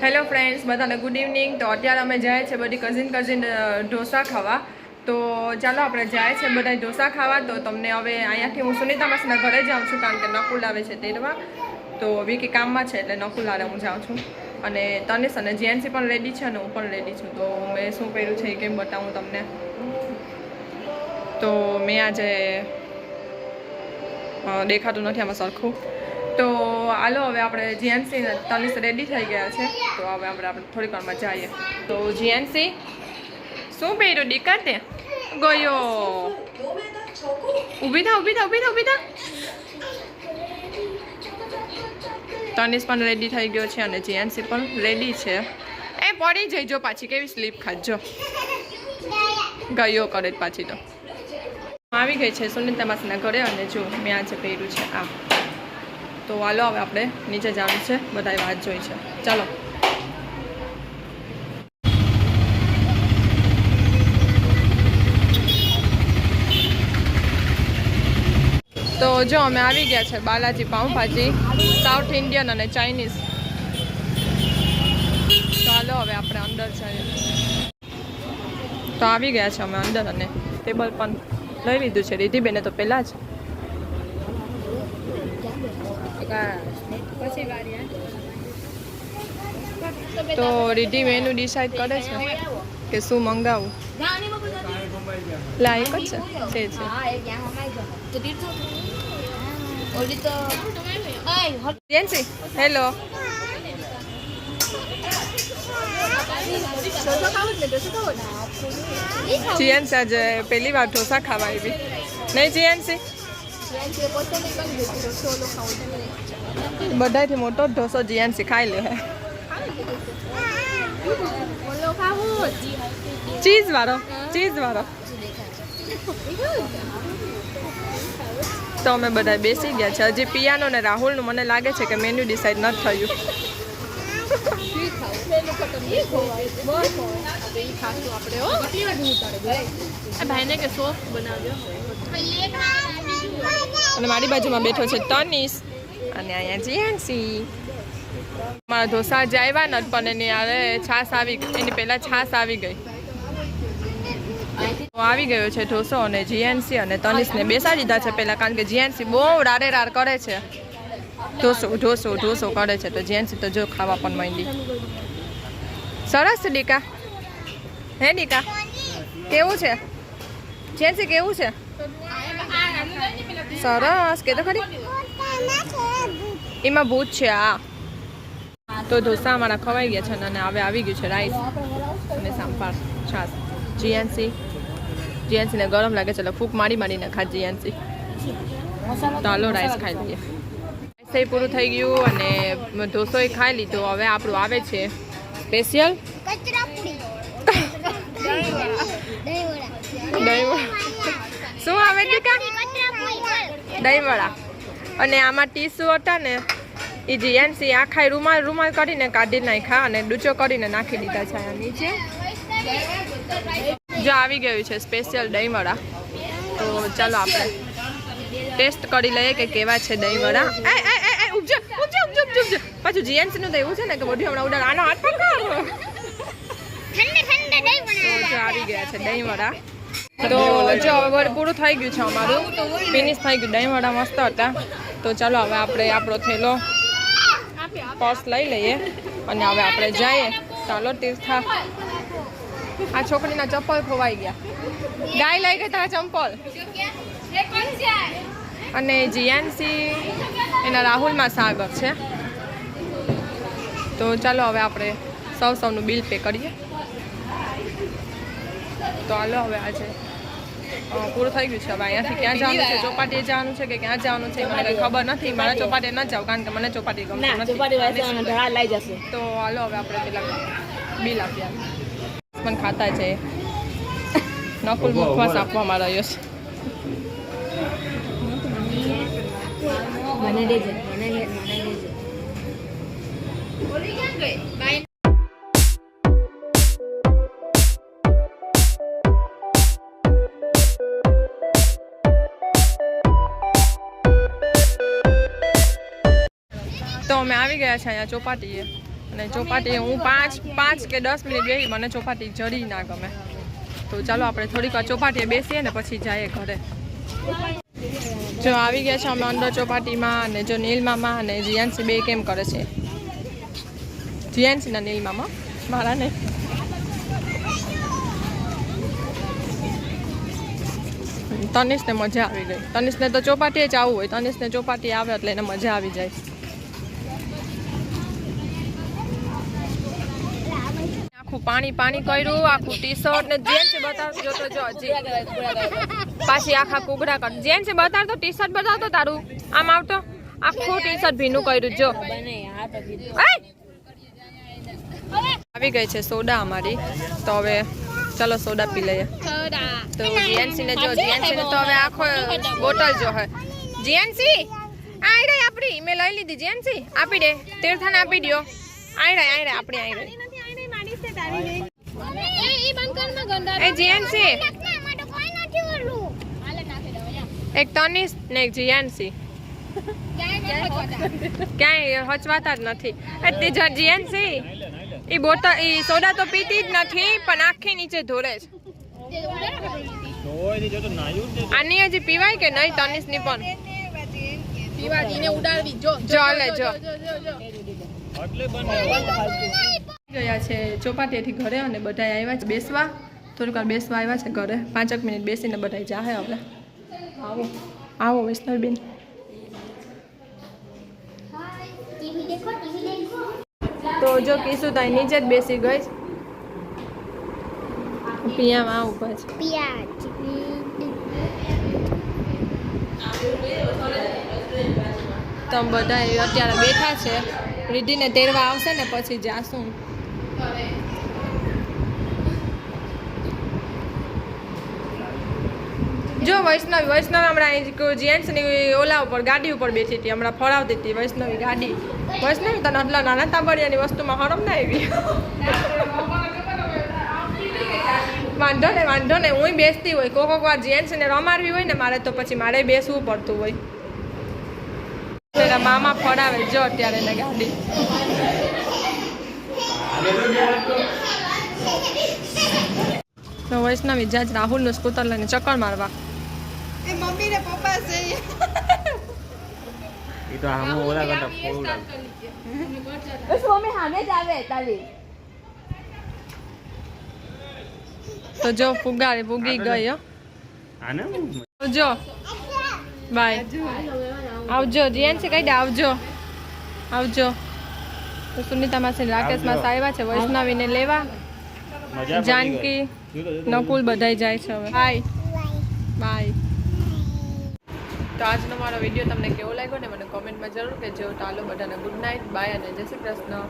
Hello friends, બધાને good evening. તો અત્યારે અમે જાય છે બધી કઝિન ઢોસા ખાવા. તો ચાલો આપણે જાય છે બધા ઢોસા ખાવા. તો તમને હવે અહીંયાથી હું સુનિતા માસીના ઘરે જાઉં છું, કારણ કે નકુલ આવે છે તેરવા. તો વિકી કામમાં છે એટલે નકુલ આરે હું જાઉં છું. અને તનિષ અને જીએનસી પણ રેડી છે અને હું પણ રેડી છું. તો મેં શું કર્યું છે એ કેમ બતાવું તમને. તો મેં આજે દેખાતું નથી આમાં સરખું. તો હાલો હવે આપણે જીએનસી તનિષ રેડી થઈ ગયા છે. તો હવે આપણે થોડીક વારમાં જઈએ. તો જીએનસી શું પહેર્યું દીકર તે ગયો? ઊભી થા. તનિષ પણ રેડી થઈ ગયો છે અને જીએનસી પણ રેડી છે. એ પડી જઈજો પાછી, કેવી સ્લીપ ખાજો ગયો કરે પાછી. તો આવી ગઈ છે સુનિતા માસીના ઘરે અને જો મેં આજે પહેર્યું છે આ. તો હાલો હવે આપણે નીચે જવાનું છે, બધાએ વાત જોઈ છે. ચાલો. તો જો અમે આવી ગયા છે બાલાજી પાઉંભાજી, સાઉથ ઇન્ડિયન અને ચાઇનીઝ. તો હાલો હવે આપણે અંદર જઈએ. તો આવી ગયા છે અમે અંદર અને ટેબલ પણ લઈ લીધું છે રિધિબેને તો પહેલાં જ. તો રિધિ મેનુ ડિસાઈડ કરે છે કે શું મંગાવું. લાઈક જ છે. Gen Z hello. જીએનસી આજે પહેલી વાર ઢોસા ખાવા આવી નહીં જીએનસી? બધાથી મોટો ઢોસો જીએનસી ખાઈ લે. ચીઝ વાળો. તો અમે બધા બેસી ગયા છે. હજી પિયાનો ને રાહુલનું મને લાગે છે કે મેન્યુ ડિસાઈડ નથી થયું. અને મારી બાજુમાં બેઠો છે તનિષ અને અહીંયા જીએનસી. મારા ઢોસા જે આવ્યા ને પણ એની આવે છાશ આવી ગઈ, એની પહેલાં છાશ આવી ગઈ. આવી ગયો છે ઢોસો અને જીએનસી અને તનિષને બેસાડી દીધા છે પહેલાં, કારણ કે જીએનસી બહુ રાર કરે છે. ઢોસો કરે છે. તો જીએનસી તો જો ખાવા પણ માંડી. સરસ છે ડીકા. હે ડીકા કેવું છે જીએનસી? કેવું છે? સરસ. કે તો ખરી એમાં ભૂત છે આ. તો ઢોસા અમારા ખવાઈ ગયા છે અને હવે આવી ગયું છે રાઈસ અને સાંભાર છાશ. જીએનસીને ગરમ લાગે છે એટલે ફૂંક મારીને ખા જીએનસી. તો હાલો રાઈસ ખાઈ લઈએ. રાઈસ પૂરું થઈ ગયું અને ઢોસોય ખાઈ લીધો. હવે આપણું આવે છે સ્પેશિયલ દહીંવડા. શું આવે દીકા? દહીંવડા. અને આમાં ટીસુ હતા ને એ જીએનસી આખા રૂમાલ કરીને કાઢી નાખ્યા અને ડૂચો કરીને નાખી દીધા છે નીચે. જો આવી ગયું છે સ્પેશિયલ દહીંવડા. તો ચાલો આપણે ટેસ્ટ કરી લઈએ કે કેવા છે દહીંવડા. ઉપજો. પાછું જીએનસી નું તો એવું છે ને કે બધું હમણાં ઉડાડ. આનો હાથ પકડો. જો આવી ગયા છે દહીંવડા. તો જો હવે પૂરું થઈ ગયું છે અમારું, ફિનિશ થઈ ગયું. દહીંવડા મસ્ત હતા. તો ચાલો હવે આપણે આપણો થેલો પર્સ લઈ લઈએ અને હવે આપણે જઈએ. ચાલો તીર્થા. આ છોકરીના ચપ્પલ ખોવાઈ ગયા. ગાય લઈ ગઈ તારા ચંપલ. અને જીએનસી એના રાહુલમાં સાગર છે. તો ચાલો હવે આપણે સૌનું બિલ પે કરીએ. તો હાલો હવે આજે પૂરું થઈ ગયું છે. હવે અહીંયાથી ક્યાં જવાનું છે? ચોપાટીએ જવાનું છે કે ક્યાં જવાનું છે મને કંઈ ખબર નથી. મારે ચોપાટીએ ન જાવ કારણ કે મને ચોપાટી ગમતું નથી. તો હાલો હવે આપણે પેલા બિલ આપ્યા પણ ખાતા છે. નકુલ મુખવાસ આપવામાં રહ્યો છે. તો અમે આવી ગયા છે અહીંયા ચોપાટીએ અને ચોપાટી હું 5 કે 10 મિનિટ બેસી, મને ચોપાટી જરી ના ગમે. તો ચાલો આપણે થોડીક વાર ચોપાટીએ બેસીએ ને પછી જઈએ ઘરે. જો આવી ગયા છે અમે અંદર ચોપાટીમાં, અને જો નીલમામા અને જીયાન્સી બે કેમ કરે છે. જીયાન્સીના નીલમામા, મારા નહીં. તનિષને મજા આવી ગઈ. તનિષને તો ચોપાટીએ જ આવવું હોય, તનિષને ચોપાટી આવે એટલે એને મજા આવી જાય. આખું પાણી કર્યું, આખું ટી શર્ટ ને જેન્ટ્સ બતાવજો તો જો હજી પાછી આખા કુગડા કર. જેન્ટ્સ બતાવતો ટી શર્ટ બતાવતો તારું આમ આવતો આખું ટી શર્ટ ભીનું કર્યું. જો આવી ગઈ છે સોડા અમારી, તો હવે ચાલો સોડા પી લઈએ. તો જીએનસી ને તો હવે આખો બોટલ જો હે. જીએનસી આઈ રે આપણી મેં લઈ લીધી. જીએનસી આપી દે, તીર્થાને આપી દો. આઈ રે આપણી આઈ રે. એ જીએનસી એક તનિષ ને એક જીએનસી ક્યાંય હચવાતા જ નથી. એટલે જીએનસી એ બોટલ એ સોડા તો પીતી જ નથી, પણ આખી નીચે ધોરે છે. આની હજી પીવાય કે નહીં? તનિષ ની પણ પીવાજીને ઉડાડવી. જો ચાલે જો ગયા છે ચોપાટીએથી ઘરે, અને બધા આવ્યા છે બેસવા. થોડીક વાર બેસવા આવ્યા છે ઘરે. 5 મિનિટ બેસીને બધા જાહે હવે. આવો વૈષ્ણવીબેન. તો જો કીસુ તાઈ નીચે જ બેસી ગઈ. પિયામાં આવું પાછું તો બધા અત્યારે બેઠા છે. રીધિને તેડવા આવશે ને પછી જાશું. જો વૈષ્ણવી હમણાં જેન્ટ્સની ઓલા ઉપર ગાડી ઉપર બેઠી હતી, હમણાં ફરાવતી હતી વૈષ્ણવી ગાડી. વૈષ્ણવી તને આટલા નાના તાબડિયાની વસ્તુમાં હરમ ના આવી? વાંધો ને હું બેસતી હોય. કોક વાર જેન્ટ્સને રમાડવી હોય ને મારે, તો પછી મારે બેસવું પડતું હોય. તેના મામા ફરાવે જો અત્યારે એને ગાડી. તો વૈષ્ણવી જાજ રાહુલનું સ્કૂટર લઈને ચક્કર મારવા. મમ્મી ને પપ્પા છે ઈ તો આમ ઓલા કરતા ફોડા. બસ મમ્મી સામે જ આવે તાલી. તો જો ફુગી ગઈ હો. આને આવજો બાય. આવજો જીએનસી કહી દે આવજો. તો સુનિતા માસી રાકેશ માસી આવ્યા છે વૈષ્ણવીને લેવા. જાનકી નકુલ બધાય જાય છે હવે. બાય. તો આજનો મારો વિડીયો તમને કેવો લાગ્યો ને મને કોમેન્ટમાં જરૂર કહેજો. ચાલો બધાને ગુડ નાઇટ, બાય અને જય શ્રી કૃષ્ણ.